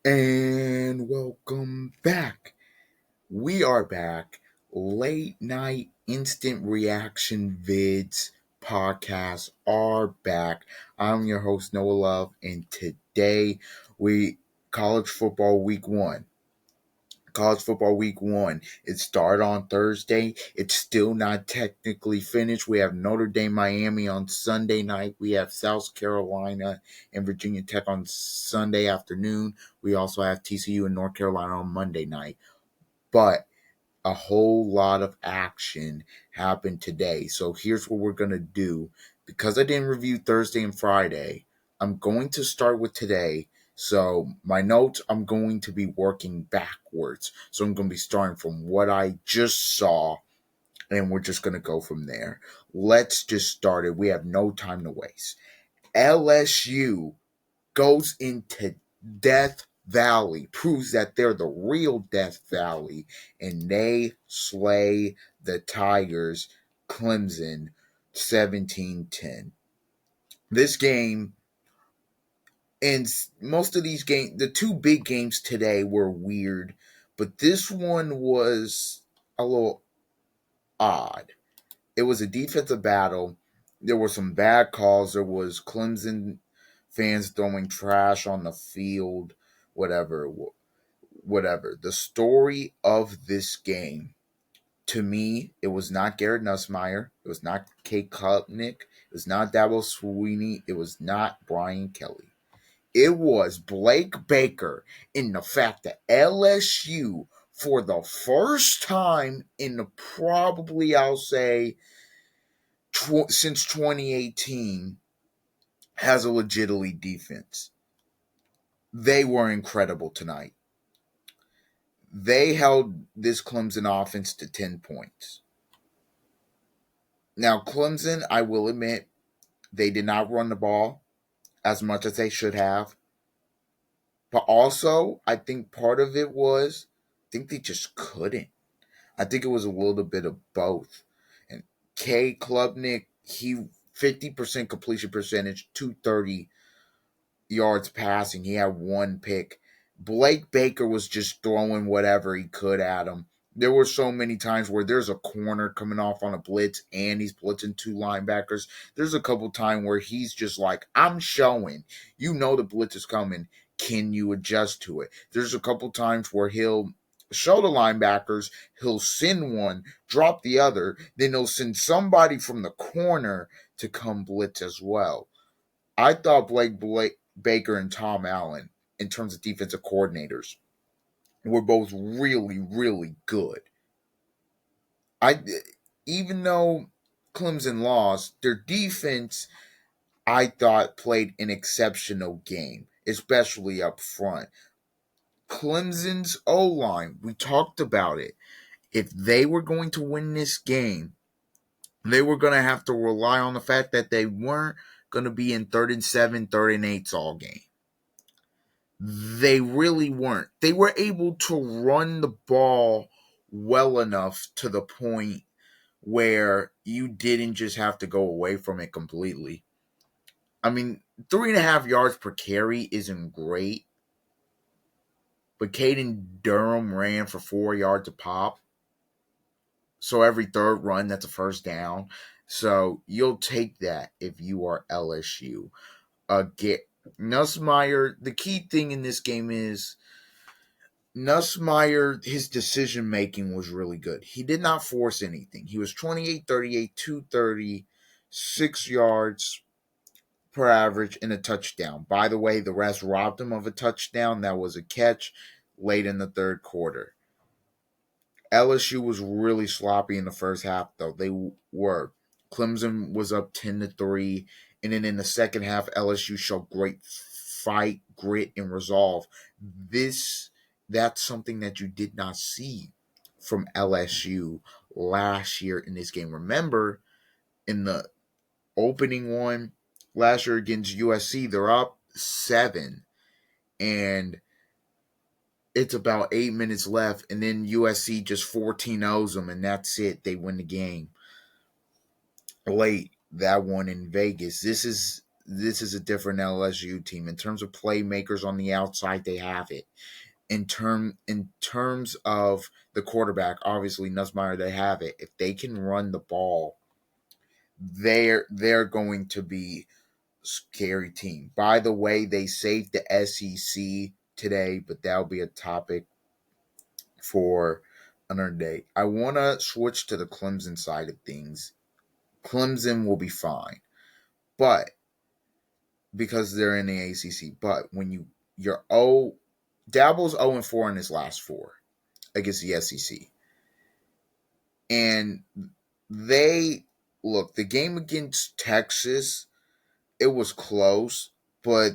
And welcome back. We are back. Late night instant reaction vids podcasts are back. I'm your host, Noah Love, and today we college football week one. College football week one. It started on Thursday. It's still not technically finished. We have Notre Dame, Miami on Sunday night. We have South Carolina and Virginia Tech on Sunday afternoon. We also have TCU and North Carolina on Monday night. But a whole lot of action happened today. So here's what we're going to do. Because I didn't review Thursday and Friday, I'm going to start with today. So my notes, I'm going to be working backwards. So I'm going to be starting from what I just saw, and we're just going to go from there. Let's just start it. We have no time to waste. LSU goes into Death Valley, proves that they're the real Death Valley, and they slay the Tigers, Clemson, 17-10. This game, and most of these games, the two big games today were weird, but this one was a little odd. It was a defensive battle. There were some bad calls. There was Clemson fans throwing trash on the field, whatever. The story of this game, to me, it was not Garrett Nussmeier. It was not Kate Klubnik. It was not Dabo Sweeney. It was not Brian Kelly. It was Blake Baker in the fact that LSU, for the first time in probably, I'll say, since 2018, has a legit elite defense. They were incredible tonight. They held this Clemson offense to 10 points. Now, Clemson, I will admit, they did not run the ball as much as they should have. But also, I think part of it was, I think they just couldn't. I think it was a little bit of both. And K. Klubnik, he 50% completion percentage, 230 yards passing. He had one pick. Blake Baker was just throwing whatever he could at him. There were so many times where there's a corner coming off on a blitz and he's blitzing two linebackers. There's a couple times where he's just like, I'm showing. You know the blitz is coming. Can you adjust to it? There's a couple times where he'll show the linebackers, he'll send one, drop the other, then he'll send somebody from the corner to come blitz as well. I thought Blake Baker and Tom Allen, in terms of defensive coordinators, were both really, really good. I Even though Clemson lost, their defense, I thought, played an exceptional game, especially up front. Clemson's O-line, we talked about it. If they were going to win this game, they were going to have to rely on the fact that they weren't going to be in 3rd and 7, 3rd and 8s all game. They really weren't. They were able to run the ball well enough to the point where you didn't just have to go away from it completely. I mean, 3.5 yards per carry isn't great, but Caden Durham ran for 4 yards a pop. So every third run, that's a first down. So you'll take that if you are LSU. Get Nussmeier. The key thing in this game is Nussmeier, his decision making was really good. He did not force anything. He was 28-38, 230, 6 yards per average, and a touchdown. By the way, the rest robbed him of a touchdown. That was a catch late in the third quarter. LSU was really sloppy in the first half, though. They were. Clemson was up 10-3, and then in the second half, LSU showed great fight, grit, and resolve. That's something that you did not see from LSU last year in this game. Remember, in the opening one last year against USC, they're up 7, and it's about 8 minutes left, and then USC just 14-0s them, and that's it. They win the game late, that one in Vegas. This is this is a different LSU team. In terms of playmakers on the outside, they have it. In terms of the quarterback, obviously Nussmeier, they have it. If they can run the ball, they're going to be a scary team. By the way, they saved the SEC today, but that'll be a topic for another day. I want to switch to the Clemson side of things. Clemson will be fine, but because they're in the ACC. But when you're Dabble's 0-4 in his last four against the SEC, and they look the game against Texas. It was close, but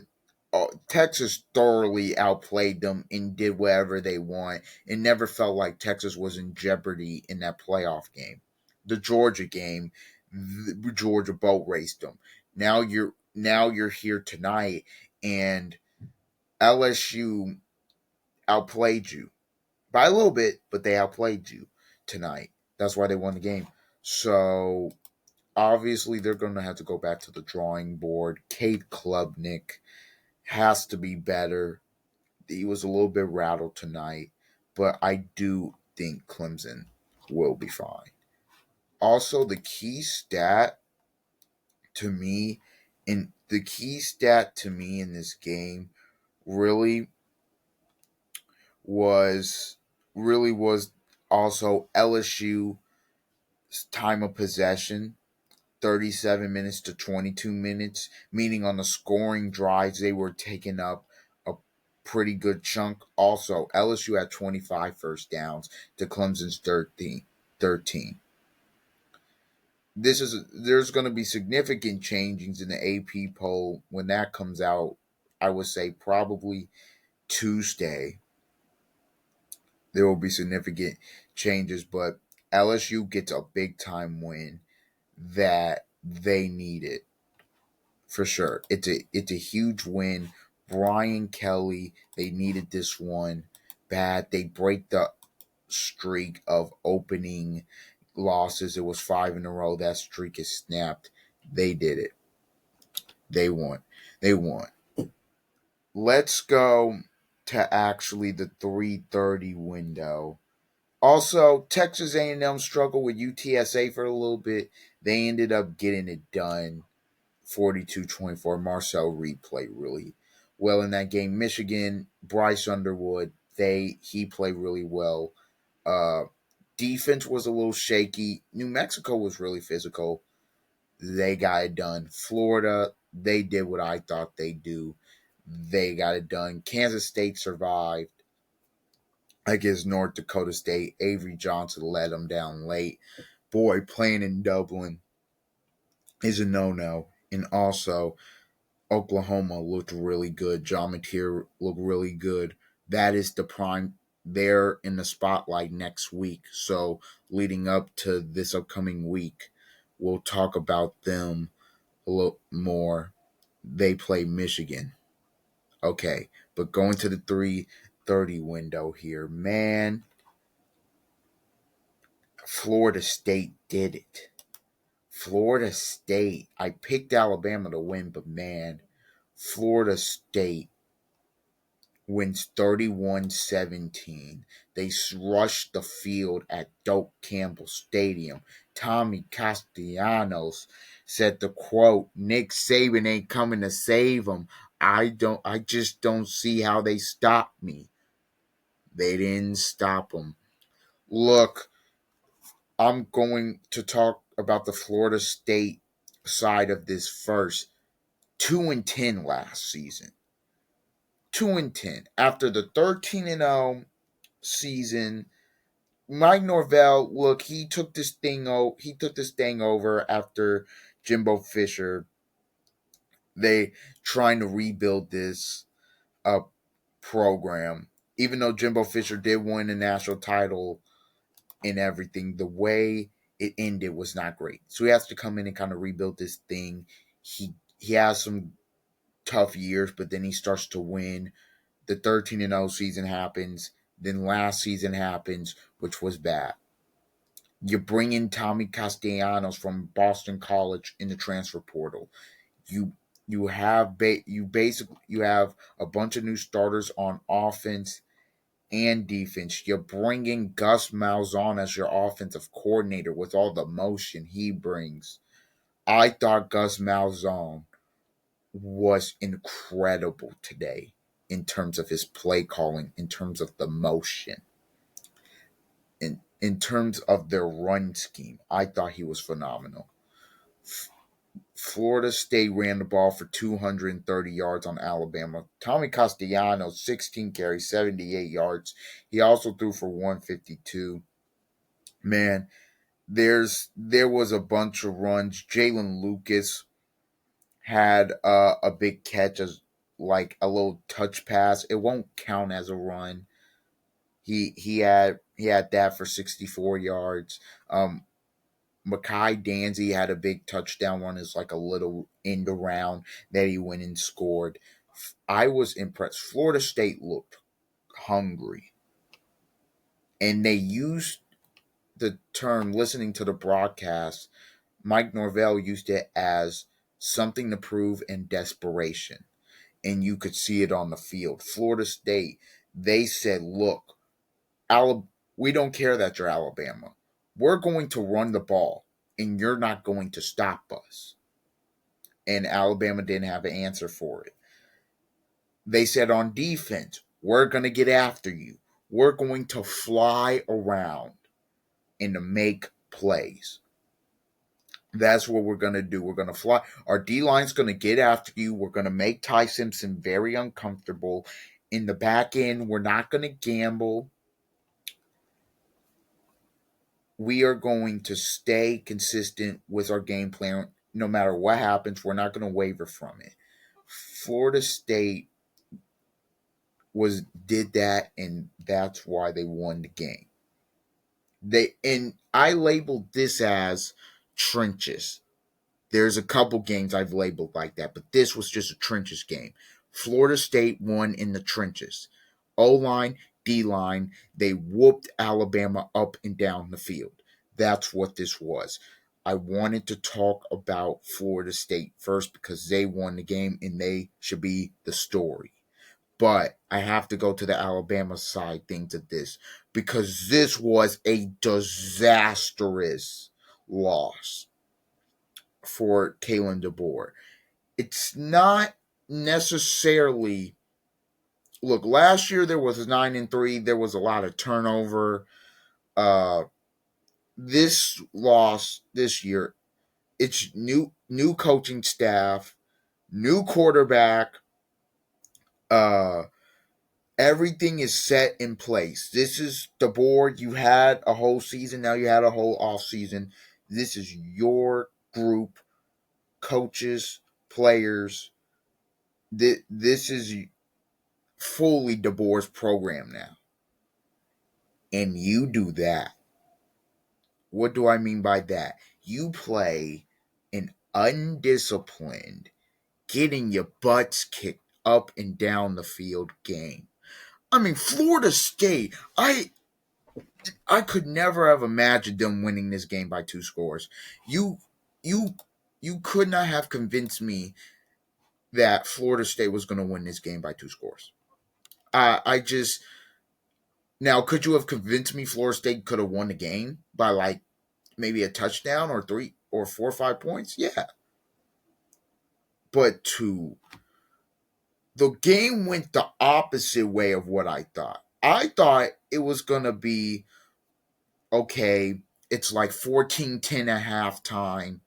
Texas thoroughly outplayed them and did whatever they want. It never felt like Texas was in jeopardy in that playoff game. The Georgia game, Georgia boat raced them. Now you're here tonight, and LSU outplayed you by a little bit, but they outplayed you tonight. That's why they won the game. So obviously, they're going to have to go back to the drawing board. Kate Klubnik has to be better. He was a little bit rattled tonight, but I do think Clemson will be fine. Also, to me, the key stat to me in this game really was also LSU's time of possession, 37 minutes to 22 minutes, meaning on the scoring drives, they were taking up a pretty good chunk. Also, LSU had 25 first downs to Clemson's 13. There's going to be significant changes in the AP poll when that comes out. I would say probably Tuesday. There will be significant changes, but LSU gets a big time win that they needed. For sure. It's a huge win. Brian Kelly, they needed this one bad. They break the streak of opening losses. It was 5 in a row. That streak is snapped. They did it. They won. They won. Let's go to actually the 3:30 window. Also, Texas A&M struggled with UTSA for a little bit. They ended up getting it done 42-24. Marcel Reed played really well in that game. Michigan, Bryce Underwood, he played really well. Uh, Defense was a little shaky. New Mexico was really physical. They got it done. Florida, they did what I thought they'd do. They got it done. Kansas State survived against North Dakota State. Avery Johnson let them down late. Boy, playing in Dublin is a no-no. And also, Oklahoma looked really good. John Mateer looked really good. That is the prime. They're in the spotlight next week. So leading up to this upcoming week, we'll talk about them a little more. They play Michigan. Okay, but going to the 3:30 window here, man. Florida State did it. Florida State. I picked Alabama to win, but man, Florida State wins 31-17. They rushed the field at Doak Campbell Stadium. Tommy Castellanos said the quote, Nick Saban ain't coming to save him. I just don't see how they stopped me. They didn't stop him. Look, I'm going to talk about the Florida State side of this first. 2-10 last season. 2-10. After the 13-0 season, Mike Norvell, look, he took this thing over after Jimbo Fisher. They trying to rebuild this uh, program. Even though Jimbo Fisher did win the national title and everything, the way it ended was not great. So he has to come in and kind of rebuild this thing. He has some tough years, but then he starts to win. The 13-0 season happens. Then last season happens, which was bad. You bring in Tommy Castellanos from Boston College in the transfer portal. You you have a bunch of new starters on offense and defense. You're bringing Gus Malzahn as your offensive coordinator with all the motion he brings. I thought Gus Malzahn was incredible today in terms of his play calling, in terms of the motion, in terms of their run scheme. I thought he was phenomenal. Florida State ran the ball for 230 yards on Alabama. Tommy Castellanos, 16 carries, 78 yards. He also threw for 152. Man, there was a bunch of runs. Jalen Lucas had a big catch as like a little touch pass. It won't count as a run. He had that for 64 yards. Makai Danzy had a big touchdown run as like a little end around that he went and scored. I was impressed. Florida State looked hungry. And they used the term, listening to the broadcast, Mike Norvell used it as something to prove and desperation. And you could see it on the field. Florida State, they said, look, we don't care that you're Alabama. We're going to run the ball, and you're not going to stop us. And Alabama didn't have an answer for it. They said on defense, we're going to get after you. We're going to fly around and to make plays. That's what we're going to do. We're going to fly. Our D-line's going to get after you. We're going to make Ty Simpson very uncomfortable. In the back end, we're not going to gamble. We are going to stay consistent with our game plan. No matter what happens, we're not going to waver from it. Florida State did that, and that's why they won the game. I labeled this as trenches. There's a couple games I've labeled like that, but this was just a trenches game. Florida State won in the trenches. O-line, D-line, they whooped Alabama up and down the field. That's what this was. I wanted to talk about Florida State first because they won the game and they should be the story. But I have to go to the Alabama side things of this because this was a disastrous loss for Kalen DeBoer. It's not necessarily. Look, last year there was 9-3. There was a lot of turnover. This loss this year, it's new coaching staff, new quarterback. Everything is set in place. This is the board. You had a whole season. Now you had a whole off season. This is your group, coaches, players. This is fully DeBoer's program now. And you do that. What do I mean by that? You play an undisciplined, getting your butts kicked up and down the field game. I mean, Florida State, I could never have imagined them winning this game by 2 scores. You could not have convinced me that Florida State was going to win this game by 2 scores. I just now could you have convinced me Florida State could have won the game by like maybe a touchdown or 3 or 4 or 5 points? Yeah. But the game went the opposite way of what I thought. I thought it was going to be okay, it's like 14-10 at halftime.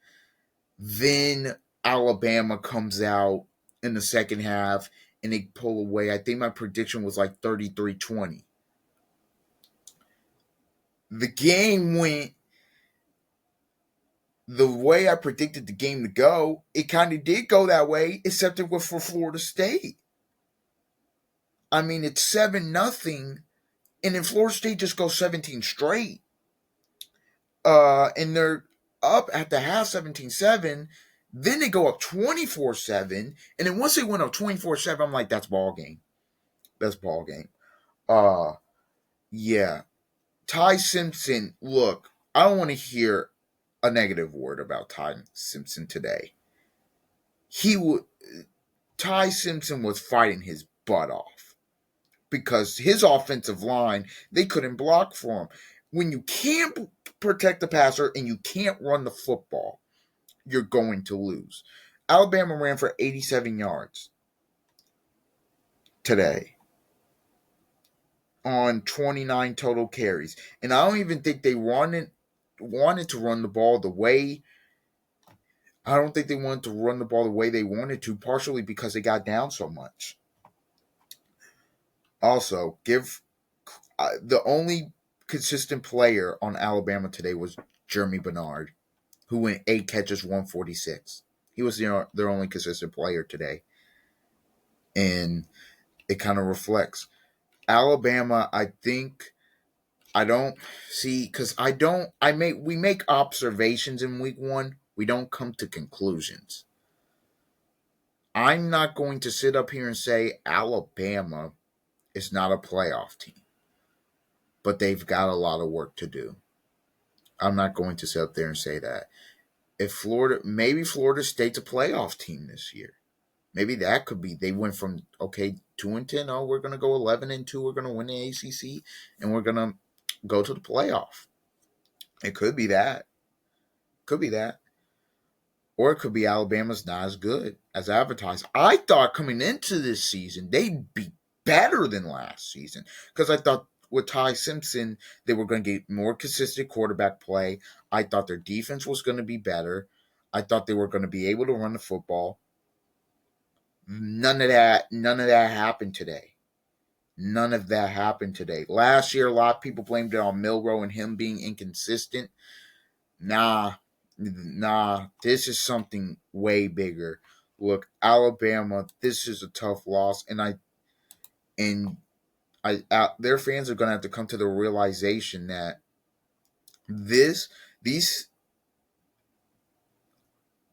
Then Alabama comes out in the second half and they pull away. I think my prediction was like 33-20. The game went the way I predicted the game to go. It kind of did go that way, except it was for Florida State. I mean, it's 7-0, and then Florida State just goes 17 straight. And they're up at the half 17-7. Then they go up 24-7. And then once they went up 24-7, I'm like, that's ball game. That's ball game. Yeah. Ty Simpson, look, I don't want to hear a negative word about Ty Simpson today. Ty Simpson was fighting his butt off because his offensive line, they couldn't block for him. When you can't protect the passer and you can't run the football, you're going to lose. Alabama ran for 87 yards today on 29 total carries. And I don't even think they wanted to run the ball the way I don't think they wanted to run the ball the way they wanted to, partially because they got down so much. Also, the only consistent player on Alabama today was Jeremy Bernard, who went 8 catches, 146. He was their only consistent player today. And it kind of reflects. Alabama, I think, I don't see, because we make observations in week 1. We don't come to conclusions. I'm not going to sit up here and say Alabama is not a playoff team, but they've got a lot of work to do. I'm not going to sit up there and say that. Maybe Florida State's a playoff team this year. Maybe that could be. They went from 2-10. Oh, we're gonna go 11-2. We're gonna win the ACC, and we're gonna go to the playoff. It could be that. Could be that. Or it could be Alabama's not as good as advertised. I thought coming into this season they'd be better than last season because I thought with Ty Simpson they were going to get more consistent quarterback play. I thought their defense was going to be better. I thought they were going to be able to run the football. None of that happened today. None of that happened today. Last year, a lot of people blamed it on Milroe and him being inconsistent. Nah, this is something way bigger. Look, Alabama, this is a tough loss, and their fans are going to have to come to the realization that these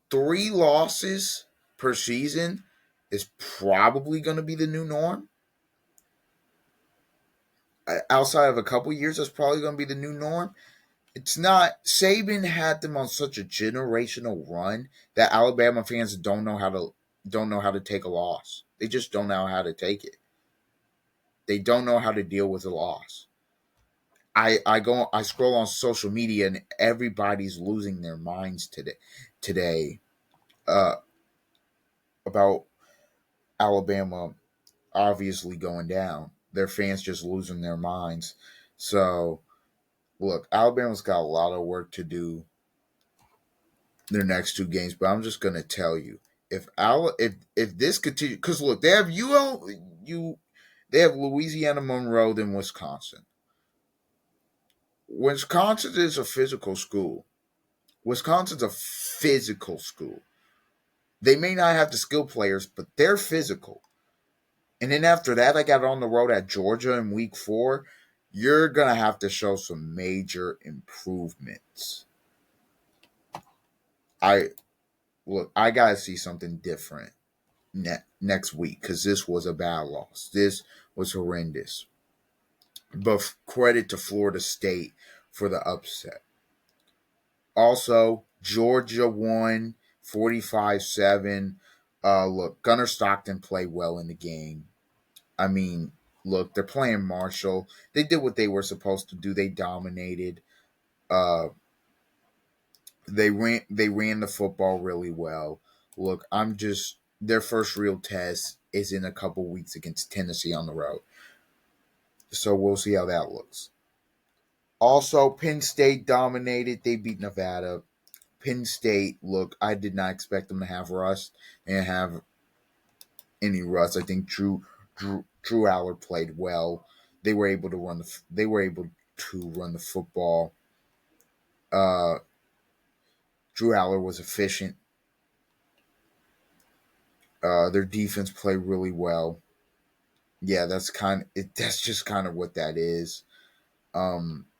3 losses per season is probably going to be the new norm. Outside of a couple years, that's probably going to be the new norm. It's not. Saban had them on such a generational run that Alabama fans don't know how to take a loss. They just don't know how to take it. They don't know how to deal with a loss. I scroll on social media and everybody's losing their minds today about Alabama obviously going down. Their fans just losing their minds. So look, Alabama's got a lot of work to do their next 2 games, but I'm just gonna tell you if this continues, because look, they have they have Louisiana Monroe, then Wisconsin. Wisconsin is a physical school. Wisconsin's a physical school. They may not have the skill players, but they're physical. And then after that, I got on the road at Georgia in week 4. You're gonna have to show some major improvements. I gotta see something different next week because this was a bad loss. This was horrendous. But credit to Florida State for the upset. Also, Georgia won 45-7. Look, Gunnar Stockton played well in the game. I mean, look, they're playing Marshall. They did what they were supposed to do. They dominated. They ran the football really well. Look, their first real test is in a couple weeks against Tennessee on the road. So we'll see how that looks. Also, Penn State dominated. They beat Nevada. Penn State, look, I did not expect them to have rust and have any rust. I think Drew Aller played well. They were able to run the football. Drew Aller was efficient. Their defense played really well. Yeah, that's just kind of what that is.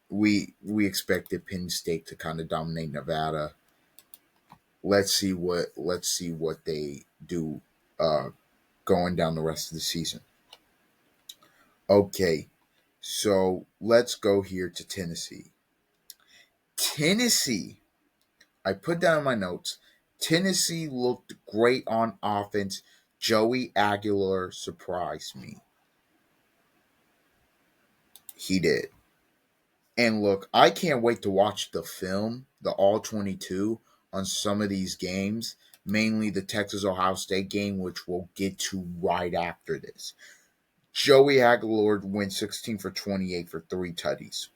We expected Penn State to kind of dominate Nevada. Let's see what they do going down the rest of the season. Okay, so let's go here to Tennessee. Tennessee, I put down in my notes, Tennessee looked great on offense. Joey Aguilar surprised me. He did. And look, I can't wait to watch the film, the All 22, on some of these games, mainly the Texas Ohio State game, which we'll get to right after this. Joey Aguilar went 16 for 28 for 3 tutties.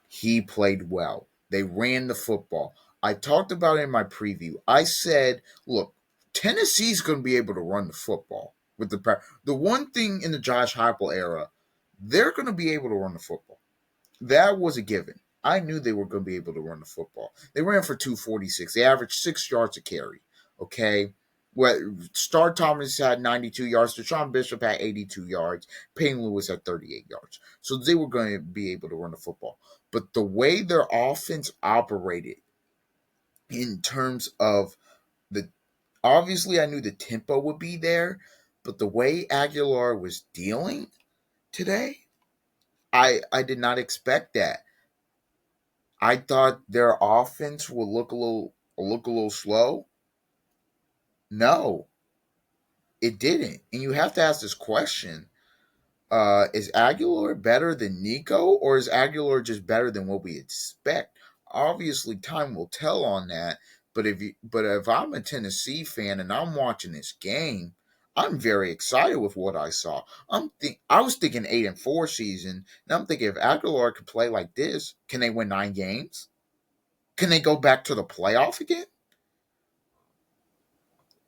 He played well. They ran the football. I talked about it in my preview. I said, look, Tennessee's going to be able to run the football with the one thing in the Josh Heupel era, they're going to be able to run the football. That was a given. I knew they were going to be able to run the football. They ran for 246. They averaged 6 yards a carry. Okay. Star Thomas had 92 yards. Deshaun Bishop had 82 yards. Payne Lewis had 38 yards. So they were going to be able to run the football. But the way their offense operated in terms of the obviously I knew the tempo would be there, but the way Aguilar was dealing today, I did not expect that. I thought their offense would look a little slow. No, it didn't. And you have to ask this question: is Aguilar better than Nico, or is Aguilar just better than what we expect? Obviously, time will tell on that. But if I'm a Tennessee fan and I'm watching this game, I'm very excited with what I saw. I was thinking 8-4 season, and I'm thinking if Aguilar could play like this, can they win 9 games? Can they go back to the playoff again?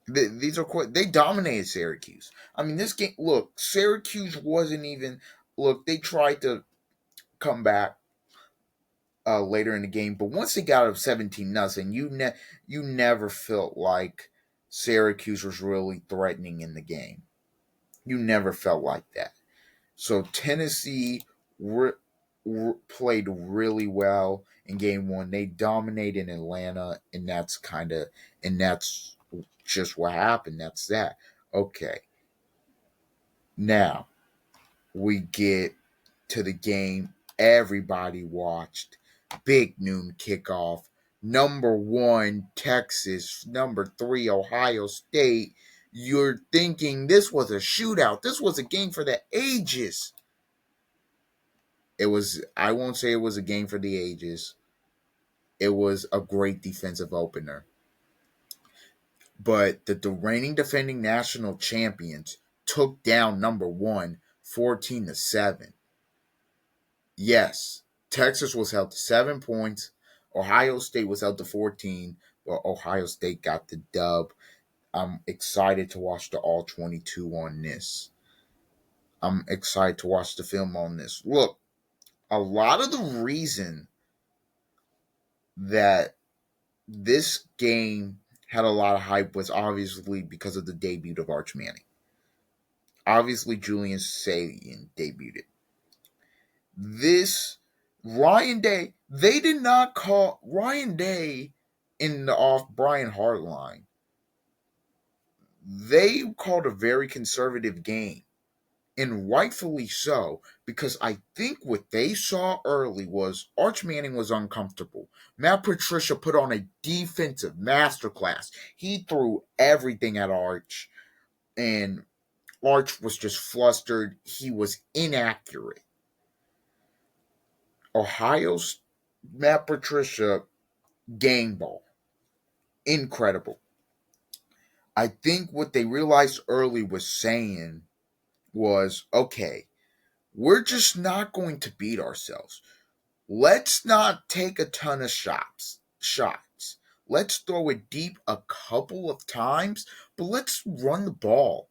These are quite. They dominated Syracuse. I mean, this game. Look, Syracuse wasn't even. Look, they tried to come back later in the game, but once they got up 17-0, you never felt like Syracuse was really threatening in the game. You never felt like that. So Tennessee played really well in game one. They dominated Atlanta, and that's just what happened. That's that. Okay. Now we get to the game everybody watched. Big noon kickoff. Number 1, Texas. Number 3, Ohio State. You're thinking this was a shootout. This was a game for the ages. I won't say it was a game for the ages. It was a great defensive opener. But the reigning defending national champions took down number 1, 14-7. Yes, Texas was held to 7 points. Ohio State was held to 14, but Ohio State got the dub. I'm excited to watch the All 22 on this. I'm excited to watch the film on this. Look, a lot of the reason that this game had a lot of hype was obviously because of the debut of Arch Manning. Obviously, Julian Sayin debuted it. This Ryan Day, they did not call Ryan Day in the off Brian Hartline. They called a very conservative game, and rightfully so, because I think what they saw early was Arch Manning was uncomfortable. Matt Patricia put on a defensive masterclass. He threw everything at Arch, and Arch was just flustered. He was inaccurate. Ohio's Matt Patricia game ball. Incredible. I think what they realized early was okay, we're just not going to beat ourselves. Let's not take a ton of shots. Let's throw it deep a couple of times, but let's run the ball.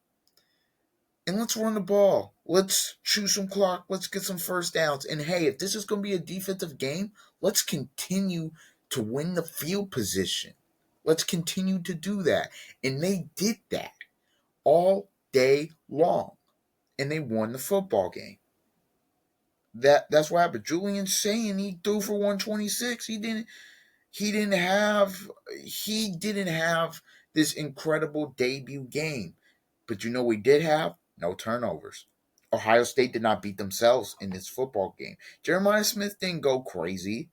And let's run the ball. Let's chew some clock. Let's get some first downs. And hey, if this is going to be a defensive game, let's continue to win the field position. Let's continue to do that. And they did that all day long. And they won the football game. That's what happened. Julian's saying he threw for 126. He didn't have this incredible debut game. But you know we did have? No turnovers. Ohio State did not beat themselves in this football game. Jeremiah Smith didn't go crazy.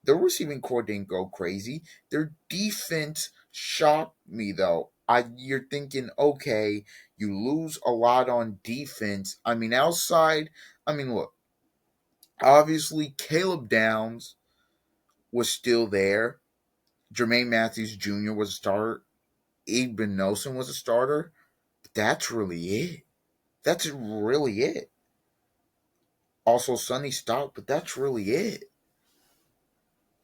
The receiving core didn't go crazy. Their defense shocked me though. You're thinking, okay, you lose a lot on defense. I mean, outside. I mean, look. Obviously, Caleb Downs was still there. Jermaine Matthews Jr. was a starter. Aben Nelson was a starter. But that's really it. That's really it. Also, Sonny Stock, but that's really it.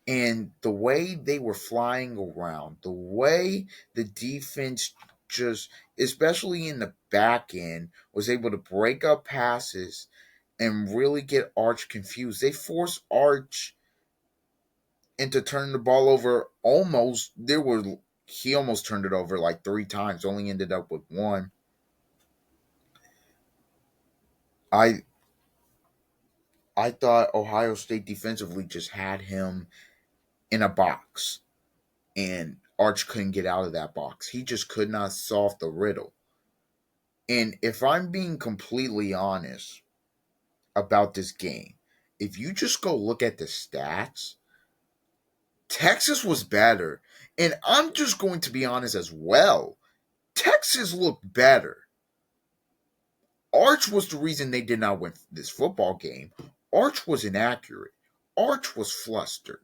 And the way they were flying around, the way the defense just, especially in the back end, was able to break up passes and really get Arch confused. They forced Arch into turning the ball over almost. He almost turned it over like 3 times, only ended up with one. I I thought Ohio State defensively just had him in a box, and Arch couldn't get out of that box. He just could not solve the riddle. And if I'm being completely honest about this game, if you just go look at the stats, Texas was better. And I'm just going to be honest as well. Texas looked better. Arch was the reason they did not win this football game. Arch was inaccurate. Arch was flustered.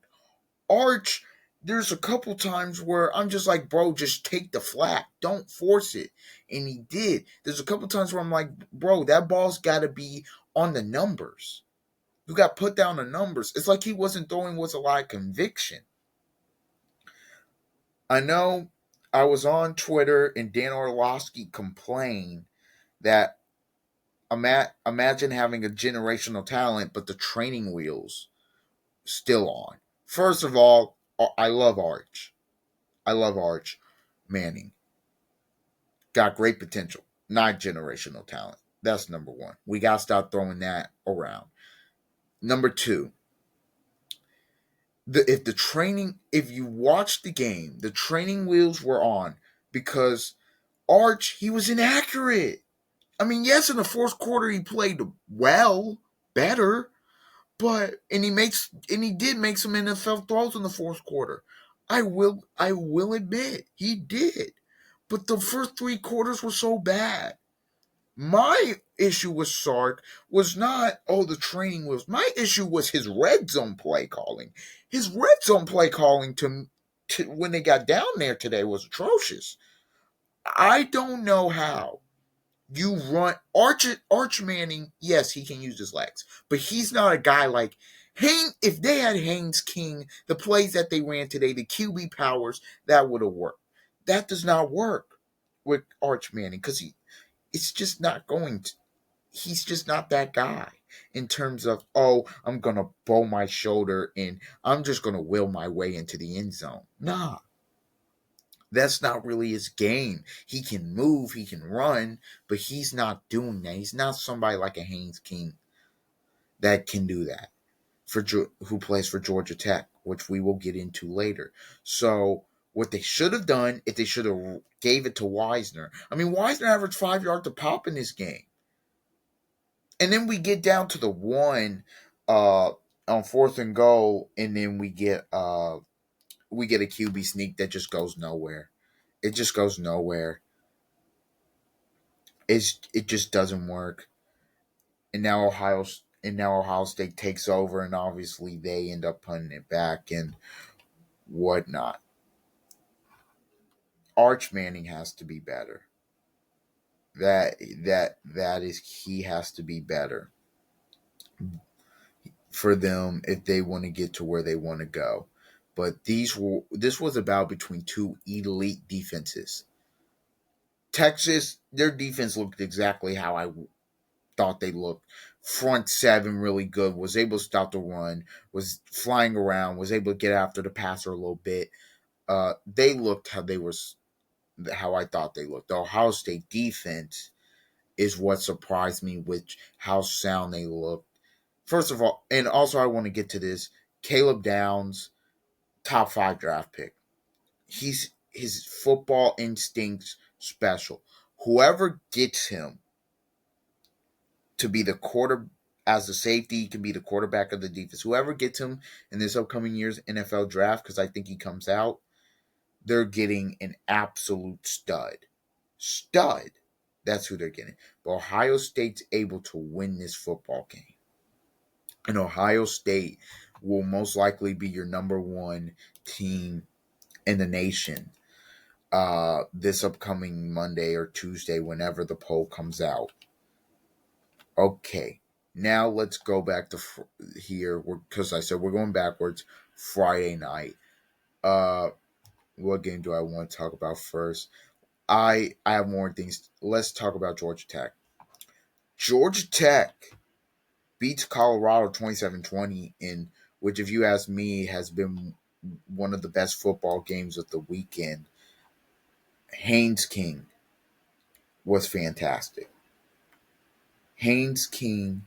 Arch, there's a couple times where I'm just like, bro, just take the flat. Don't force it. And he did. There's a couple times where I'm like, bro, that ball's got to be on the numbers. You got put down the numbers. It's like he wasn't throwing with a lot of conviction. I know I was on Twitter and Dan Orlovsky complained that imagine having a generational talent, but the training wheels still on. First of all, I love Arch. I love Arch Manning. Got great potential. Not generational talent. That's number one. We got to stop throwing that around. Number two, if you watch the game, the training wheels were on because Arch, he was inaccurate. I mean, yes, in the fourth quarter he played well, better, but he did make some NFL throws in the fourth quarter. I will admit he did. But the first 3 quarters were so bad. My issue with Sark was not, the training was. My issue was his red zone play calling. His red zone play calling to when they got down there today was atrocious. I don't know how you run Arch Manning. Yes, he can use his legs, but he's not a guy like Haynes. If they had Haynes King, the plays that they ran today, the QB powers, that would have worked. That does not work with Arch Manning because it's just not going to. He's just not that guy in terms of, I'm gonna bow my shoulder and I'm just gonna will my way into the end zone. Nah, that's not really his game. He can move, he can run, but he's not doing that. He's not somebody like a Haynes King that can do that who plays for Georgia Tech, which we will get into later. So what they should have done, if they should have gave it to Wisner. I mean, Wisner averaged 5 yards a pop in this game. And then we get down to the one on fourth and goal, and then we get a QB sneak that just goes nowhere. It just goes nowhere. It just doesn't work. And now Ohio State takes over, and obviously they end up punting it back and whatnot. Arch Manning has to be better. That is, he has to be better for them if they want to get to where they want to go. But this was about between two elite defenses. Texas, their defense looked exactly how I thought they looked. Front seven really good, was able to stop the run, was flying around, was able to get after the passer a little bit. They looked how I thought they looked. The Ohio State defense is what surprised me with how sound they looked. First of all, and also I want to get to this, Caleb Downs, top 5 draft pick. His football instincts special. Whoever gets him to be the quarter as a safety, he can be the quarterback of the defense. Whoever gets him in this upcoming year's NFL draft, because I think he comes out, they're getting an absolute stud. Stud. That's who they're getting. But Ohio State's able to win this football game. And Ohio State will most likely be your number one team in the nation this upcoming Monday or Tuesday, whenever the poll comes out. Okay, now let's go back to here because I said we're going backwards. Friday night. Uh, what game do I want to talk about first? I have more things. Let's talk about Georgia Tech. Georgia Tech beats Colorado 27-20 in which, if you ask me, has been one of the best football games of the weekend. Haynes King was fantastic. Haynes King,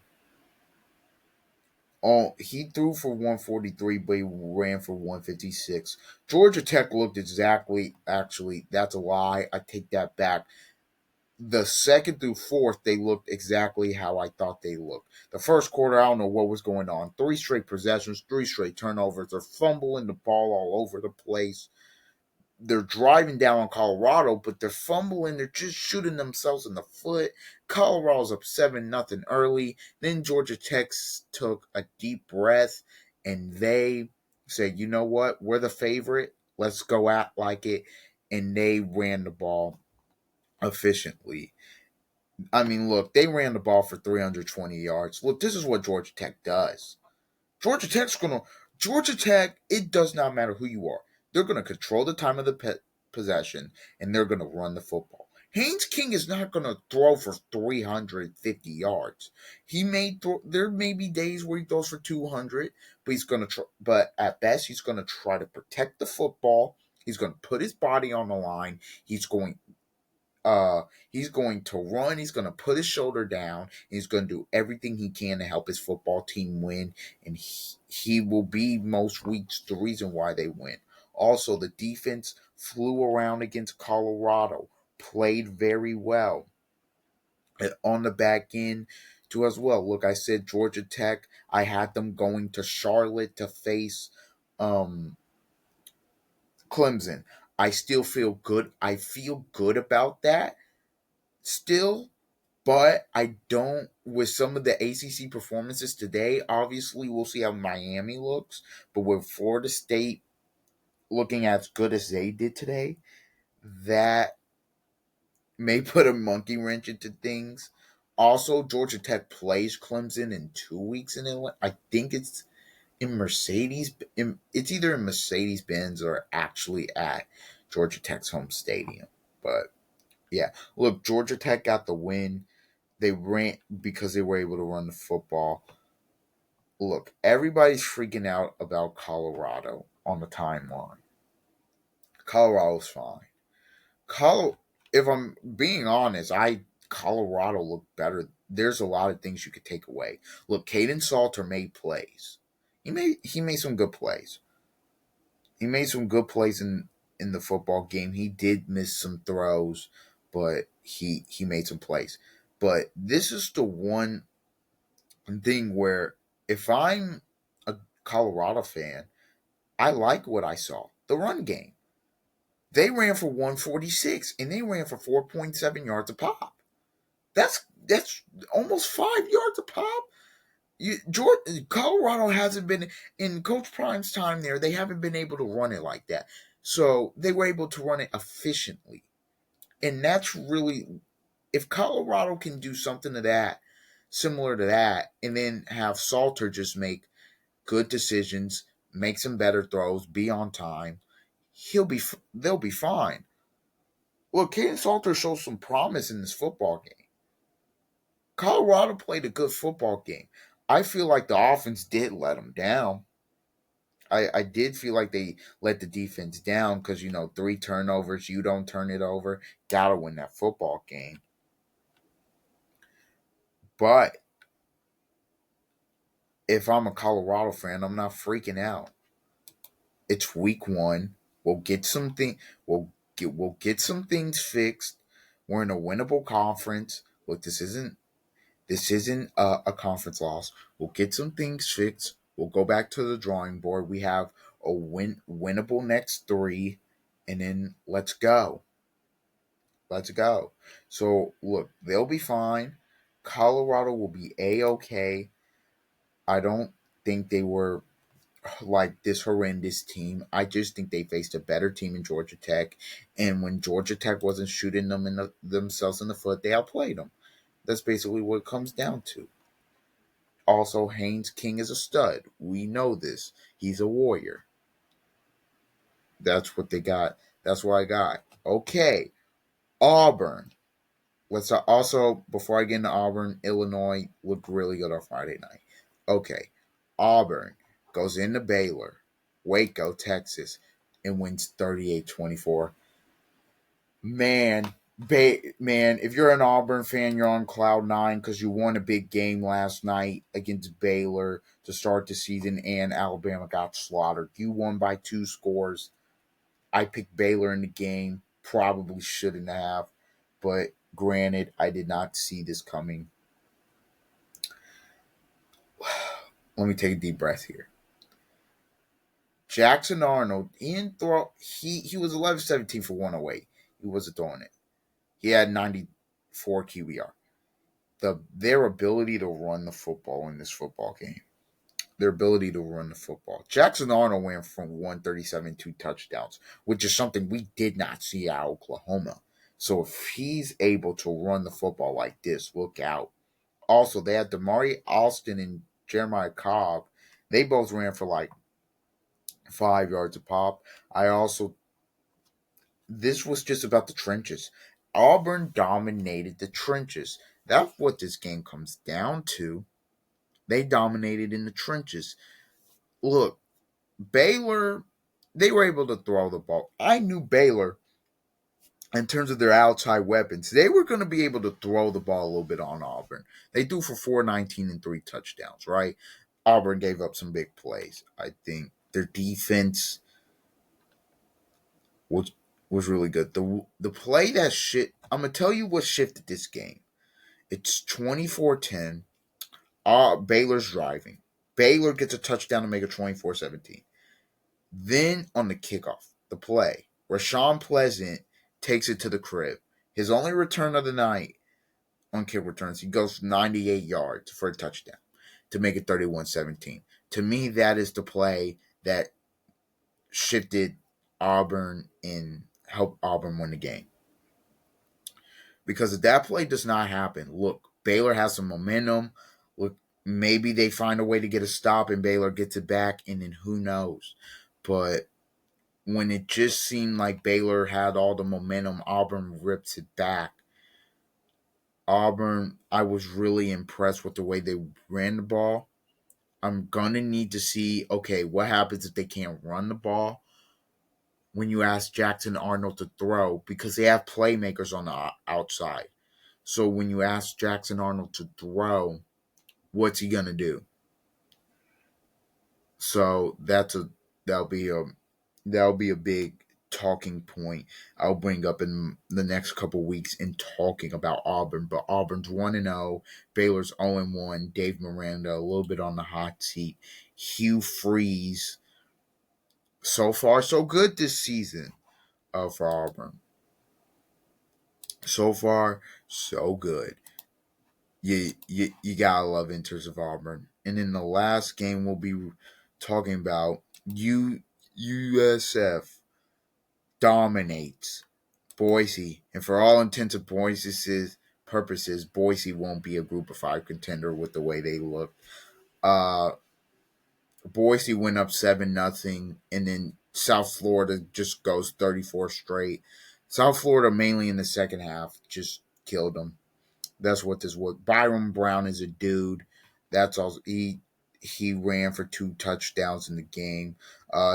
he threw for 143, but he ran for 156. Georgia Tech looked actually, that's a lie. I take that back. The second through fourth, they looked exactly how I thought they looked. The first quarter, I don't know what was going on. 3 straight possessions, 3 straight turnovers. They're fumbling the ball all over the place. They're driving down on Colorado, but they're fumbling. They're just shooting themselves in the foot. Colorado's up 7-0 early. Then Georgia Tech took a deep breath, and they said, you know what? We're the favorite. Let's go out like it. And they ran the ball efficiently. I mean, look, they ran the ball for 320 yards. Look, this is what Georgia Tech does. Georgia Tech, it does not matter who you are. They're going to control the time of the possession, and they're going to run the football. Haynes King is not going to throw for 350 yards. There may be days where he throws for 200, but he's going to but at best he's going to try to protect the football. He's going to put his body on the line. He's going to run. He's going to put his shoulder down. He's going to do everything he can to help his football team win, and he will be most weeks the reason why they win. Also, the defense flew around against Colorado, played very well, and on the back end too as well. Look, I said Georgia Tech. I had them going to Charlotte to face Clemson. I still feel good. I feel good about that still. But I don't, with some of the ACC performances today, obviously we'll see how Miami looks. But with Florida State looking as good as they did today, that may put a monkey wrench into things. Also, Georgia Tech plays Clemson in 2 weeks in Atlanta. I think it's in Mercedes. It's either in Mercedes Benz or actually at Georgia Tech's home stadium. But yeah, look, Georgia Tech got the win. They ran because they were able to run the football. Look, everybody's freaking out about Colorado on the timeline. Colorado's fine. If I'm being honest, Colorado looked better. There's a lot of things you could take away. Look, Caden Salter made plays. He made some good plays. He made some good plays in the football game. He did miss some throws, but he made some plays. But this is the one thing where if I'm a Colorado fan, I like what I saw. The run game. They ran for 146 and they ran for 4.7 yards a pop. That's almost 5 yards a pop. Colorado hasn't been in Coach Prime's time there. They haven't been able to run it like that. So they were able to run it efficiently. And that's really, if Colorado can do something to that, similar to that, and then have Salter just make good decisions, make some better throws, be on time, they'll be fine. Look, Caden Salter shows some promise in this football game. Colorado played a good football game. I feel like the offense did let them down. I did feel like they let the defense down because, 3 turnovers, you don't turn it over, gotta win that football game. But if I'm a Colorado fan, I'm not freaking out. It's week 1. We'll get some things fixed. We're in a winnable conference. Look, this This isn't a conference loss. We'll get some things fixed. We'll go back to the drawing board. We have a winnable next three, and then let's go. Let's go. So look, they'll be fine. Colorado will be a-okay. I don't think they were like this horrendous team. I just think they faced a better team in Georgia Tech, and when Georgia Tech wasn't shooting them themselves in the foot, they outplayed them. That's basically what it comes down to. Also, Haynes King is a stud. We know this. He's a warrior. That's what they got. That's what I got. Okay, Auburn. Let's also, before I get into Auburn, Illinois looked really good on Friday night. Okay, Auburn goes into Baylor, Waco, Texas, and wins 38-24. Man, man, if you're an Auburn fan, you're on cloud nine because you won a big game last night against Baylor to start the season, and Alabama got slaughtered. You won by 2 scores. I picked Baylor in the game. Probably shouldn't have, but granted, I did not see this coming. Let me take a deep breath here. Jackson Arnold, he was 11-17 for 108. He wasn't throwing it. He had 94 QBR. Their ability to run the football in this football game. Their ability to run the football. Jackson Arnold went from 137 2 touchdowns, which is something we did not see out of Oklahoma. So if he's able to run the football like this, look out. Also, they had Damari Alston and Jeremiah Cobb. They both ran for like 5 yards a pop. This was just about the trenches. Auburn dominated the trenches. That's what this game comes down to. They dominated in the trenches. Look, Baylor, they were able to throw the ball. I knew Baylor, in terms of their outside weapons, they were going to be able to throw the ball a little bit on Auburn. They threw for 419 and 3 touchdowns, right? Auburn gave up some big plays. I think their defense was was really good. The play that I'm going to tell you what shifted this game. It's 24-10. Baylor's driving. Baylor gets a touchdown to make it 24-17. Then on the kickoff, the play, Rashawn Pleasant takes it to the crib. His only return of the night on kick returns, he goes 98 yards for a touchdown to make it 31-17. To me, that is the play that shifted Auburn and helped Auburn win the game. Because if that play does not happen, look, Baylor has some momentum. Look, maybe they find a way to get a stop and Baylor gets it back, and then who knows. But when it just seemed like Baylor had all the momentum, Auburn rips it back. Auburn, I was really impressed with the way they ran the ball. I'm going to need to see, okay, what happens if they can't run the ball when you ask Jackson Arnold to throw, because they have playmakers on the outside. So when you ask Jackson Arnold to throw, what's he going to do? So that'll be a big talking point I'll bring up in the next couple weeks in talking about Auburn. But Auburn's 1-0, Baylor's 0-1, Dave Miranda a little bit on the hot seat, Hugh Freeze. So far, so good this season for Auburn. So far, so good. You gotta love enters of Auburn. And in the last game, we'll be talking about USF dominates Boise, and for all intents and purposes, Boise won't be a Group of 5 contender with the way they look. Boise went up 7-0, and then South Florida just goes 34 straight. South Florida, mainly in the second half, just killed them. That's what this was. Byron Brown is a dude. That's all. He ran for 2 touchdowns in the game.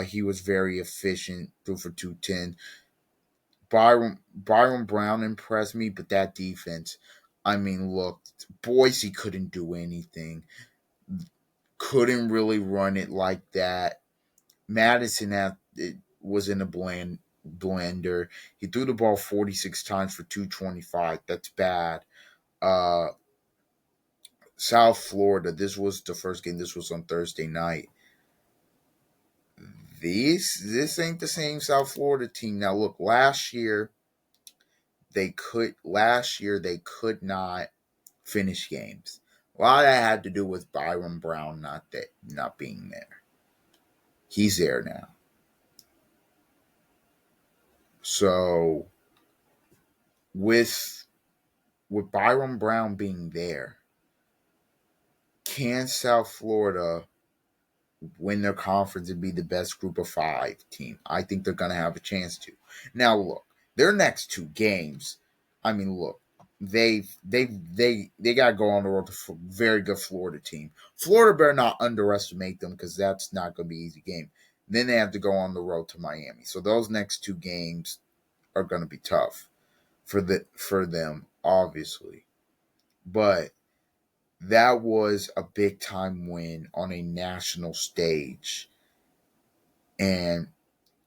He was very efficient, threw for 210. Byron Brown impressed me, but that defense, I mean, look, Boise couldn't do anything. Couldn't really run it like that. Madison was in a blender. He threw the ball 46 times for 225. That's bad. South Florida. This was the first game. This was on Thursday night. This ain't the same South Florida team. Now look, last year they could not finish games. A lot of that had to do with Byron Brown not being there. He's there now. So with Byron Brown being there, can South Florida win their conference and be the best group of five team? I think they're going to have a chance to. Now, look, their next two games, I mean, look, they got to go on the road to a very good Florida team. Florida better not underestimate them because that's not going to be an easy game. Then they have to go on the road to Miami. So those next two games are going to be tough for them, obviously. But that was a big time win on a national stage. And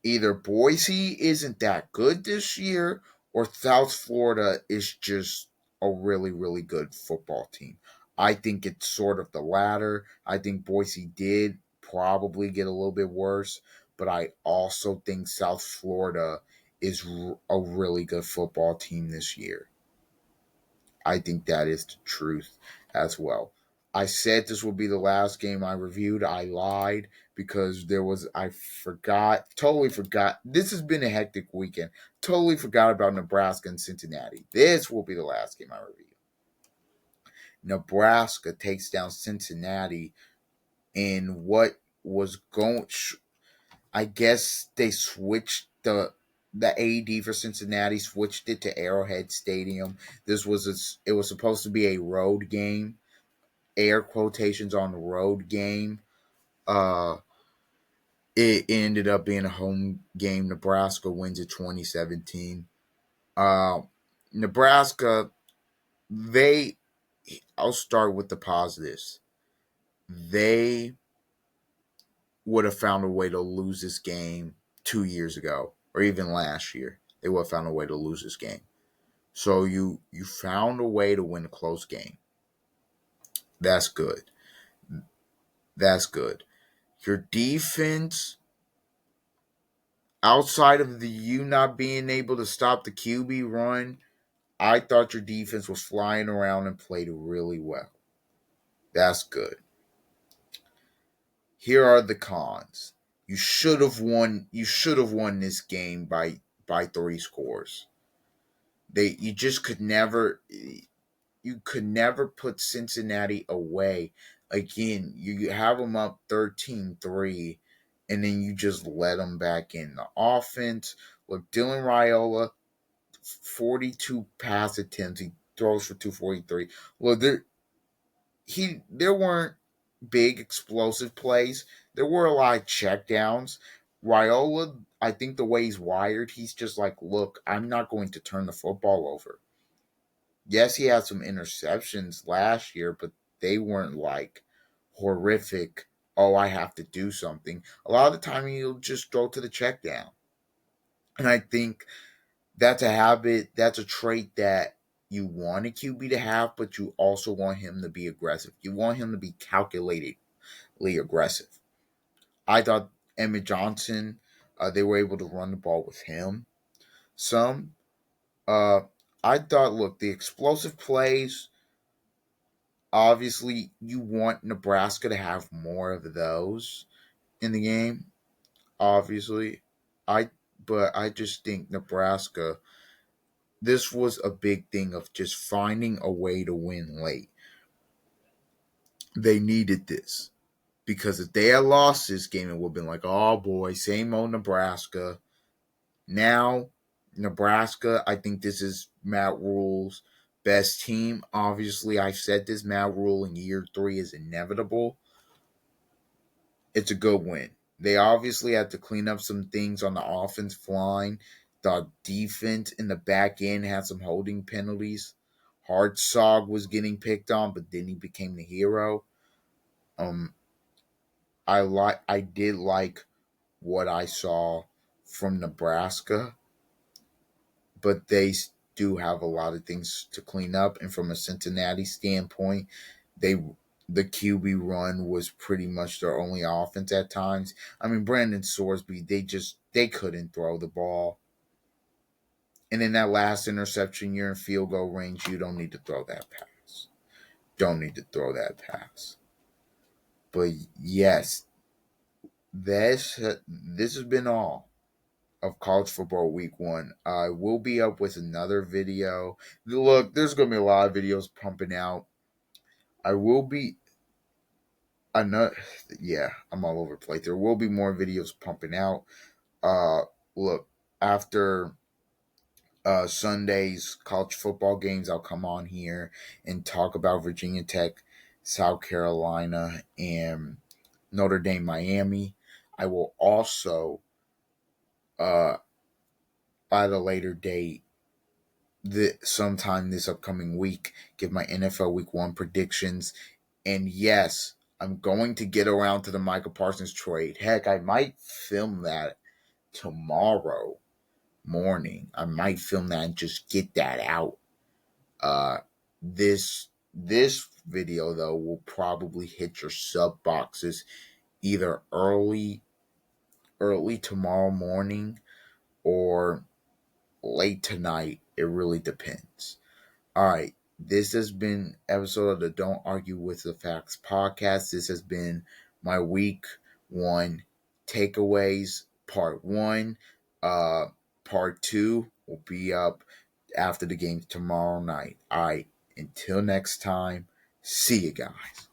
either Boise isn't that good this year or South Florida is just a really, really good football team. I think it's sort of the latter. I think Boise did probably get a little bit worse, but I also think South Florida is a really good football team this year. I think that is the truth as well. I said this would be the last game I reviewed. I lied because I totally forgot. This has been a hectic weekend. Totally forgot about Nebraska and Cincinnati. This will be the last game I review. Nebraska takes down Cincinnati in what was going. I guess they switched the AD for Cincinnati switched it to Arrowhead Stadium. It was supposed to be a road game, air quotations on road game. Uh, it ended up being a home game. Nebraska wins it 2017. Uh, Nebraska, they. I'll start with the positives. They would have found a way to lose this game 2 years ago, or even last year. They would have found a way to lose this game. So you found a way to win a close game. That's good. That's good. Your defense, outside of you not being able to stop the QB run, I thought your defense was flying around and played really well. That's good. Here are the cons. You should have won. You should have won this game by 3 scores. You just could never. You could never put Cincinnati away. Again, you have them up 13-3, and then you just let them back in. The offense, look, Dylan Raiola, 42 pass attempts. He throws for 243. Well, there weren't big explosive plays. There were a lot of checkdowns. Raiola, I think the way he's wired, he's just like, look, I'm not going to turn the football over. Yes, he had some interceptions last year, but they weren't like horrific. Oh, I have to do something. A lot of the time, he'll just throw to the check down. And I think that's a habit, that's a trait that you want a QB to have, but you also want him to be aggressive. You want him to be calculatedly aggressive. I thought Emmett Johnson, they were able to run the ball with him some. Uh, I thought, look, the explosive plays, obviously, you want Nebraska to have more of those in the game. Obviously, I but I just think Nebraska. This was a big thing of just finding a way to win late. They needed this because if they had lost this game, it would have been like, oh boy, same old Nebraska. Now, Nebraska, I think this is Matt Rule's best team. Obviously, I've said this, Matt Rule in year 3 is inevitable. It's a good win. They obviously had to clean up some things on the offensive line. The defense in the back end had some holding penalties. Hartsog was getting picked on, but then he became the hero. Um, I did like what I saw from Nebraska, but they do have a lot of things to clean up. And from a Cincinnati standpoint, they the QB run was pretty much their only offense at times. I mean, Brandon Sorsby, they couldn't throw the ball. And in that last interception, you're in field goal range. You don't need to throw that pass. Don't need to throw that pass. But yes, this has been all of college football week 1. I will be up with another video. Look, there's going to be a lot of videos pumping out. I will be another. Yeah, I'm all over the place. There will be more videos pumping out. Uh, look, after Sunday's college football games, I'll come on here and talk about Virginia Tech, South Carolina, and Notre Dame, Miami. I will also, uh, at a later date, sometime this upcoming week, give my NFL Week 1 predictions. And yes, I'm going to get around to the Micah Parsons trade. Heck, I might film that tomorrow morning. I might film that and just get that out. This video though will probably hit your sub boxes either early tomorrow morning or late tonight. It really depends. All right. This has been episode of the Don't Argue with the Facts podcast. This has been my week 1 takeaways part 1. Part 2 will be up after the game tomorrow night. All right. Until next time, see you guys.